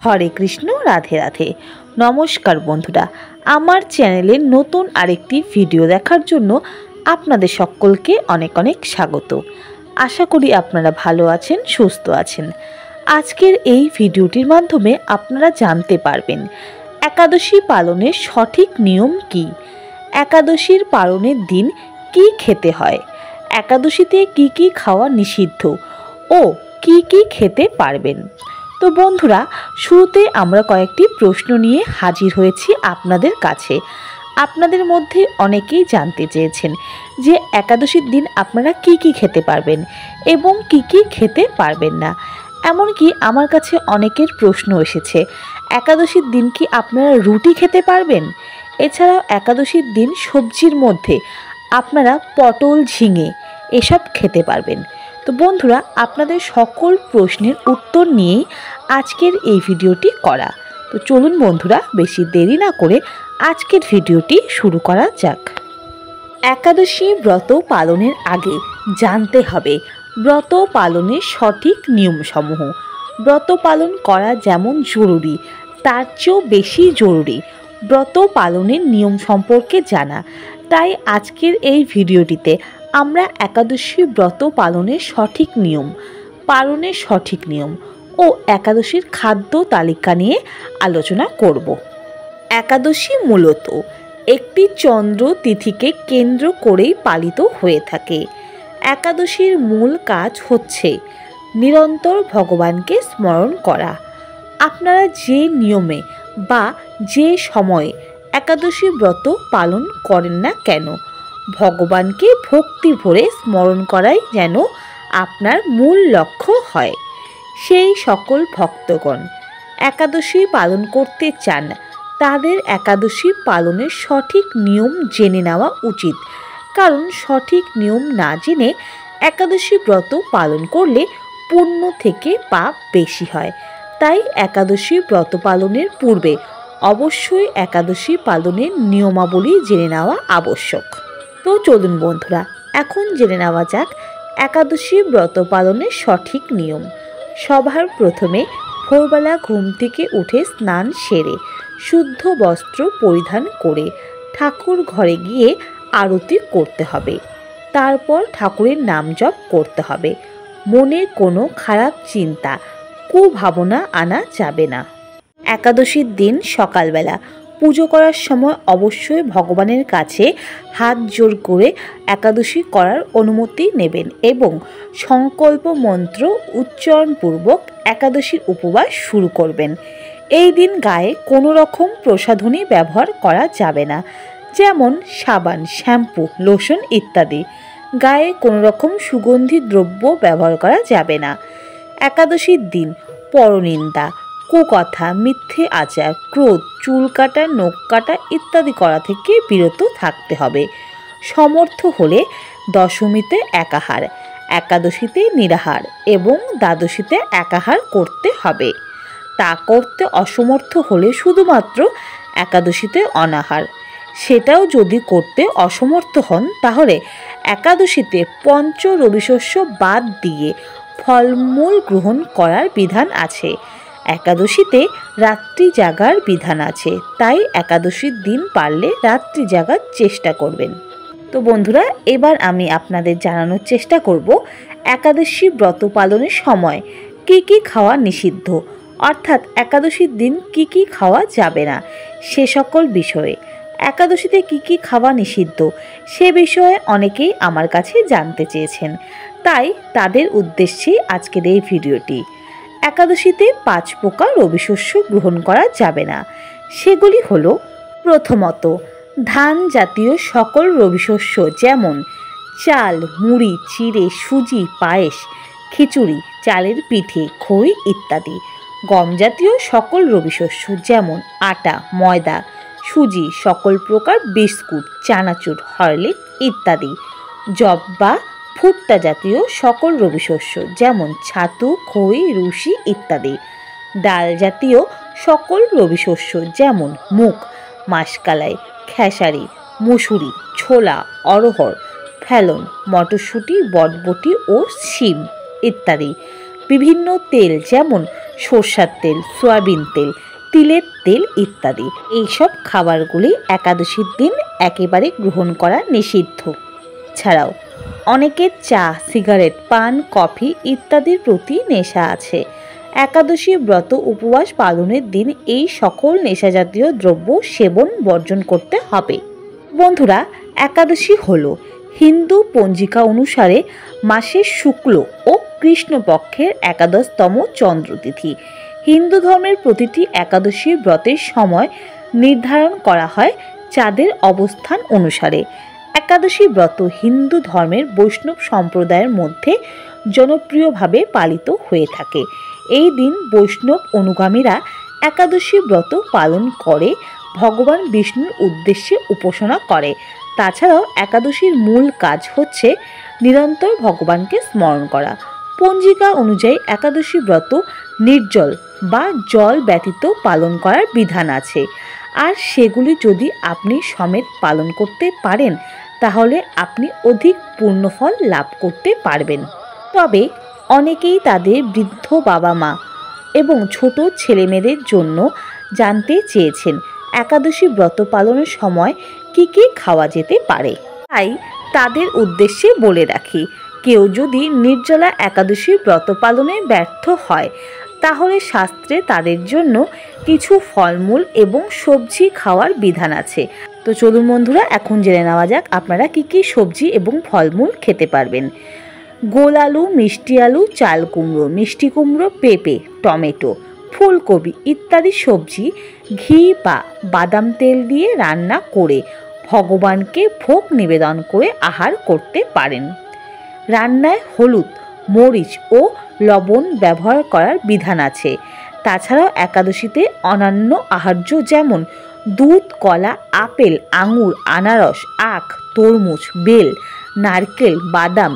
হরে কৃষ্ণ, রাধে রাধে। নমস্কার বন্ধুরা, আমার চ্যানেলের নতুন আরেকটি ভিডিও দেখার জন্য আপনাদের সকলকে অনেক অনেক স্বাগত। আশা করি আপনারা ভালো আছেন, সুস্থ আছেন। আজকের এই ভিডিওটির মাধ্যমে আপনারা জানতে পারবেন একাদশী পালনের সঠিক নিয়ম কী, একাদশীর পালনের দিন কি খেতে হয়, একাদশীতে কি কি খাওয়া নিষিদ্ধ ও কি কি খেতে পারবেন। তো বন্ধুরা, শুরুতে আমরা কয়েকটি প্রশ্ন নিয়ে হাজির হয়েছি আপনাদের কাছে। আপনাদের মধ্যে অনেকেই জানতে চেয়েছেন যে একাদশীর দিন আপনারা কি কি খেতে পারবেন এবং কি কি খেতে পারবেন না। এমনকি আমার কাছে অনেকের প্রশ্ন এসেছে, একাদশীর দিন কি আপনারা রুটি খেতে পারবেন? এছাড়াও একাদশীর দিন সবজির মধ্যে আপনারা পটল, ঝিঙে এসব খেতে পারবেন। তো বন্ধুরা, আপনাদের সকল প্রশ্নের উত্তর নিয়েই আজকের এই ভিডিওটি করা। তো চলুন বন্ধুরা, বেশি দেরি না করে আজকের ভিডিওটি শুরু করা যাক। একাদশী ব্রত পালনের আগে জানতে হবে ব্রত পালনের সঠিক নিয়মসমূহ। ব্রত পালন করা যেমন জরুরি, তার চেয়েও বেশি জরুরি ব্রত পালনের নিয়ম সম্পর্কে জানা। তাই আজকের এই ভিডিওটিতে আমরা একাদশী ব্রত পালনের সঠিক নিয়ম, পালনের সঠিক নিয়ম ও একাদশীর খাদ্য তালিকা নিয়ে আলোচনা করব। একাদশী মূলত একটি চন্দ্র তিথিকে কেন্দ্র করেই পালিত হয়ে থাকে। একাদশীর মূল কাজ হচ্ছে নিরন্তর ভগবানকে স্মরণ করা। আপনারা যে নিয়মে বা যে সময়ে একাদশী ব্রত পালন করেন না কেন, ভগবানকে ভক্তি ভরে স্মরণ করাই যেন আপনার মূল লক্ষ্য হয়। সেই সকল ভক্তগণ একাদশী পালন করতে চান, তাদের একাদশী পালনের সঠিক নিয়ম জেনে নেওয়া উচিত। কারণ সঠিক নিয়ম না জেনে একাদশী ব্রত পালন করলে পুণ্য থেকে পাপ বেশি হয়। তাই একাদশী ব্রত পালনের পূর্বে অবশ্যই একাদশী পালনের নিয়মাবলী জেনে নেওয়া আবশ্যক। তো চলুন বন্ধুরা, এখন জেনে নেওয়া যাক একাদশী ব্রত পালনের সঠিক নিয়ম। সবার প্রথমে ভোরবেলা ঘুম থেকে উঠে স্নান সেরে শুদ্ধ বস্ত্র পরিধান করে ঠাকুর ঘরে গিয়ে আরতি করতে হবে। তারপর ঠাকুরের নাম জপ করতে হবে। মনে কোনো খারাপ চিন্তা, কুভাবনা আনা যাবে না। একাদশীর দিন সকালবেলা পুজো করার সময় অবশ্যই ভগবানের কাছে হাত জোড় করে একাদশী করার অনুমতি নেবেন এবং সংকল্প মন্ত্র উচ্চারণপূর্বক একাদশীর উপবাস শুরু করবেন। এই দিন গায়ে কোনো রকম প্রসাধনী ব্যবহার করা যাবে না, যেমন সাবান, শ্যাম্পু, লোশন ইত্যাদি। গায়ে কোনো রকম সুগন্ধি দ্রব্য ব্যবহার করা যাবে না। একাদশীর দিন পরনিন্দা, কুকথা, মিথ্যে আচার, ক্রোধ, চুল কাটা, নখ কাটা ইত্যাদি করা থেকে বিরত থাকতে হবে। সমর্থ হলে দশমীতে একাহার, একাদশীতে নিরাহার এবং দ্বাদশীতে একাহার করতে হবে। তা করতে অসমর্থ হলে শুধুমাত্র একাদশীতে অনাহার। সেটাও যদি করতে অসমর্থ হন তাহলে একাদশীতে পঞ্চ রবিশস্য বাদ দিয়ে ফলমূল গ্রহণ করার বিধান আছে। একাদশীতে রাত্রি জাগার বিধান আছে, তাই একাদশীর দিন পারলে রাত্রি জাগার চেষ্টা করবেন। তো বন্ধুরা, এবার আমি আপনাদের জানানোর চেষ্টা করব একাদশী ব্রত পালনের সময় কি কি খাওয়া নিষিদ্ধ, অর্থাৎ একাদশীর দিন কি কি খাওয়া যাবে না সে সকল বিষয়ে। একাদশীতে কি কি খাওয়া নিষিদ্ধ সে বিষয়ে অনেকেই আমার কাছে জানতে চেয়েছেন, তাই তাদের উদ্দেশ্যেই আজকের এই ভিডিওটি। একাদশীতে 5 প্রকার রবিশস্য গ্রহণ করা যাবে না। সেগুলি হলো, প্রথমত ধান জাতীয় সকল রবিশস্য, যেমন চাল, মুড়ি, চিড়ে, সুজি, পায়েস, খিচুড়ি, চালের পিঠে, খই ইত্যাদি। গম জাতীয় সকল রবিশস্য, যেমন আটা, ময়দা, সুজি, সকল প্রকার বিস্কুট, চানাচুর, হরলিক্স ইত্যাদি। জব বা ভুট্টা জাতীয় সকল রবিশস্য, যেমন ছাতু, খই, রুশি ইত্যাদি। ডাল জাতীয় সকল রবিশস্য, যেমন মুগ, মাষকালাই, খেসারি, মুসুরি, ছোলা, অড়হর, ফেলন, মটরশুঁটি, বটবটি ও শিম ইত্যাদি। বিভিন্ন তেল, যেমন সরষের তেল, সয়াবিন তেল, তিলের তেল ইত্যাদি। এইসব খাবারগুলি একাদশীর দিন একেবারে গ্রহণ করা নিষিদ্ধ। ছাড়াও অনেকের চা, সিগারেট, পান, কফি ইত্যাদির প্রতি নেশা আছে। একাদশী ব্রত উপবাস পালনের দিন এই সকল নেশাজাতীয় দ্রব্য সেবন বর্জন করতে হবে। বন্ধুরা, একাদশী হলো হিন্দু পঞ্জিকা অনুসারে মাসের শুক্ল ও কৃষ্ণপক্ষের একাদশতম চন্দ্রতিথি। হিন্দু ধর্মের প্রতিটি একাদশী ব্রতের সময় নির্ধারণ করা হয় চাঁদের অবস্থান অনুসারে। একাদশী ব্রত হিন্দু ধর্মের বৈষ্ণব সম্প্রদায়ের মধ্যে জনপ্রিয়ভাবে পালিত হয়ে থাকে। এই দিন বৈষ্ণব অনুগামীরা একাদশী ব্রত পালন করে ভগবান বিষ্ণুর উদ্দেশ্যে উপাসনা করে। তাছাড়াও একাদশীর মূল কাজ হচ্ছে নিরন্তর ভগবানকে স্মরণ করা। পঞ্জিকা অনুযায়ী একাদশী ব্রত নির্জল বা জল ব্যতীত পালন করার বিধান আছে, আর সেগুলি যদি আপনি সমেত পালন করতে পারেন তাহলে আপনি অধিক পূর্ণফল লাভ করতে পারবেন। তবে অনেকেই তাদের বৃদ্ধ বাবা মা এবং ছোট ছেলেমেয়েদের জন্য জানতে চেয়েছেন একাদশী ব্রত পালনের সময় কি কি খাওয়া যেতে পারে। তাই তাদের উদ্দেশ্যে বলে রাখি, কেউ যদি নির্জলা একাদশী ব্রত পালনে ব্যর্থ হয় তাহলে শাস্ত্রে তাদের জন্য কিছু ফলমূল এবং সবজি খাওয়ার বিধান আছে। তো চলুন বন্ধুরা, এখন জেনে নেওয়া যাক আপনারা কি কি সবজি এবং ফলমূল খেতে পারবেন। গোল আলু, মিষ্টি আলু, চাল কুমড়ো, মিষ্টি কুমড়ো, পেঁপে, টমেটো, ফুলকপি ইত্যাদি সবজি ঘি বা বাদাম তেল দিয়ে রান্না করে ভগবানকে ভোগ নিবেদন করে আহার করতে পারেন। রান্নায় হলুদ, মরিচ ও লবণ ব্যবহার করার বিধান আছে। তাছাড়াও একাদশীতে অন্যান্য আহার্য যেমন দুধ, কলা, আপেল, আঙুর, আনারস, আখ, তরমুজ, বেল, নারকেল, বাদাম,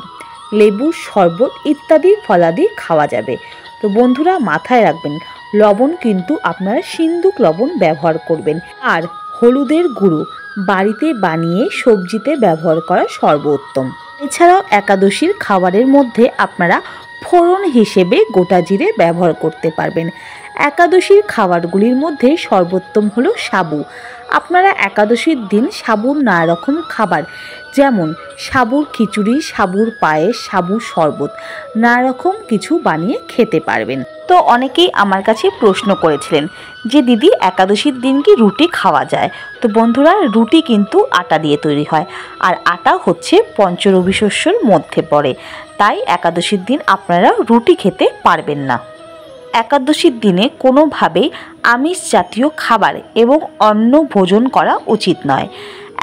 লেবুর শরবত ইত্যাদি ফলাদি খাওয়া যাবে। তো বন্ধুরা, মাথায় রাখবেন লবণ কিন্তু আপনারা সিন্দুক লবণ ব্যবহার করবেন, আর হলুদের গুঁড়ো বাড়িতে বানিয়ে সবজিতে ব্যবহার করা সর্বোত্তম। এছাড়াও একাদশীর খাবারের মধ্যে আপনারা ফোড়ন হিসেবে গোটা জিরে ব্যবহার করতে পারবেন। একাদশীর খাবারগুলির মধ্যে সর্বোত্তম হলো সাবু। আপনারা একাদশীর দিন সাবুর নানা রকম খাবার যেমন সাবুর খিচুড়ি, সাবুর পায়েস, সাবুর শরবত নানা রকম কিছু বানিয়ে খেতে পারবেন। তো অনেকেই আমার কাছে প্রশ্ন করেছিলেন যে দিদি, একাদশীর দিন কি রুটি খাওয়া যায়? তো বন্ধুরা, রুটি কিন্তু আটা দিয়ে তৈরি হয়, আর আটা হচ্ছে পঞ্চরবি শস্যের মধ্যে পড়ে, তাই একাদশীর দিন আপনারা রুটি খেতে পারবেন না। একাদশীর দিনে কোনোভাবেই আমিষ জাতীয় খাবার এবং অন্ন ভোজন করা উচিত নয়।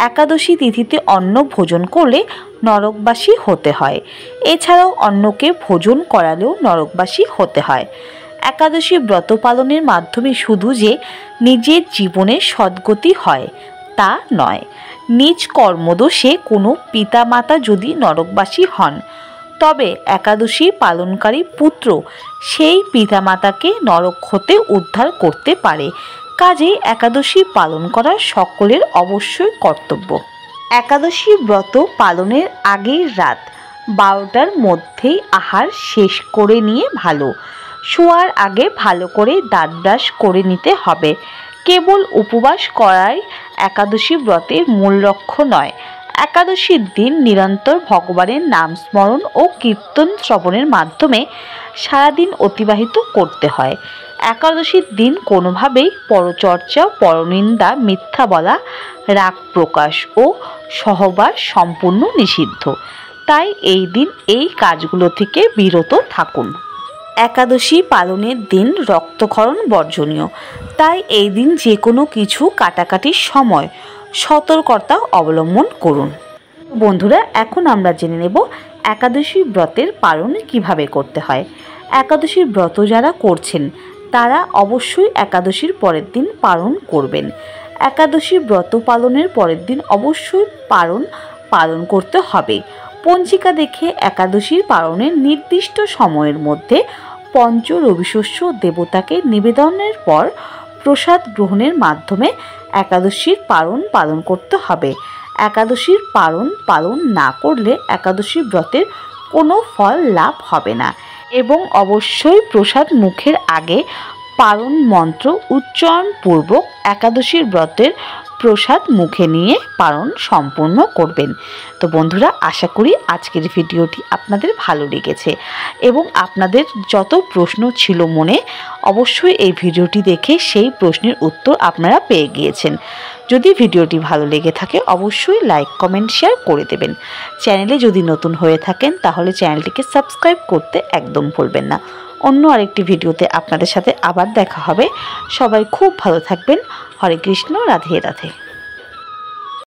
একাদশী তিথিতে অন্ন ভোজন করলে নরকবাসী হতে হয়। এছাড়াও অন্নকে ভোজন করালেও নরকবাসী হতে হয়। একাদশী ব্রত পালনের মাধ্যমে শুধু যে নিজের জীবনে সদ্গতি হয় তা নয়, নিজ কর্মদোষে কোনো পিতামাতা যদি নরকবাসী হন তবে একাদশী পালনকারী পুত্র সেই পিতামাতাকে নরক হতে উদ্ধার করতে পারে। কাজেই একাদশী পালন করা সকলের অবশ্যই কর্তব্য। একাদশী ব্রত পালনের আগের রাত 12টার মধ্যেই আহার শেষ করে নিয়ে ভালো। শোয়ার আগে ভালো করে দাঁত ব্রাশ করে নিতে হবে। কেবল উপবাস করাই একাদশী ব্রতের মূল লক্ষ্য নয়। একাদশীর দিন নিরন্তর ভগবানের নাম স্মরণ ও কীর্তন শ্রবণের মাধ্যমে সারাদিন অতিবাহিত করতে হয়। একাদশীর দিন কোনোভাবেই পরচর্চা, পরনিন্দা, মিথ্যা বলা, রাগ প্রকাশ ও সহবাস সম্পূর্ণ নিষিদ্ধ। তাই এই দিন এই কাজগুলো থেকে বিরত থাকুন। একাদশী পালনের দিন রক্তক্ষরণ বর্জনীয়, তাই এই দিন যে কোনো কিছু কাটাকাটির সময় সতর্কতা অবলম্বন করুন। বন্ধুরা, এখন আমরা জেনে নেব একাদশী ব্রতের পালন কিভাবে করতে হয়। একাদশীর ব্রত যারা করছেন তারা অবশ্যই একাদশীর পরের দিন পালন করবেন। একাদশী ব্রত পালনের পরের দিন অবশ্যই পালন করতে হবে। পঞ্জিকা দেখে একাদশীর পালনের নির্দিষ্ট সময়ের মধ্যে পঞ্চ রবিশস্য দেবতাকে নিবেদনের পর প্রসাদ গ্রহণের মাধ্যমে একাদশীর পালন করতে হবে। একাদশীর পালন না করলে একাদশী ব্রতের কোনো ফল লাভ হবে না। এবং অবশ্যই প্রসাদ মুখের আগে পারণ মন্ত্র উচ্চারণপূর্বক একাদশীর ব্রতের প্রসাদ মুখে নিয়ে পারণ সম্পূর্ণ করবেন। তো বন্ধুরা, আশা করি আজকের ভিডিওটি আপনাদের ভালো লেগেছে এবং আপনাদের যত প্রশ্ন ছিল মনে, অবশ্যই এই ভিডিওটি দেখে সেই প্রশ্নের উত্তর আপনারা পেয়ে গিয়েছেন। যদি ভিডিওটি ভালো লেগে থাকে অবশ্যই লাইক, কমেন্ট, শেয়ার করে দেবেন। চ্যানেলে যদি নতুন হয়ে থাকেন তাহলে চ্যানেলটিকে সাবস্ক্রাইব করতে একদম ভুলবেন না। অন্য আরেকটি ভিডিওতে আপনাদের সাথে আবার দেখা হবে। সবাই খুব ভালো থাকবেন। হরে কৃষ্ণ, রাধে রাধে।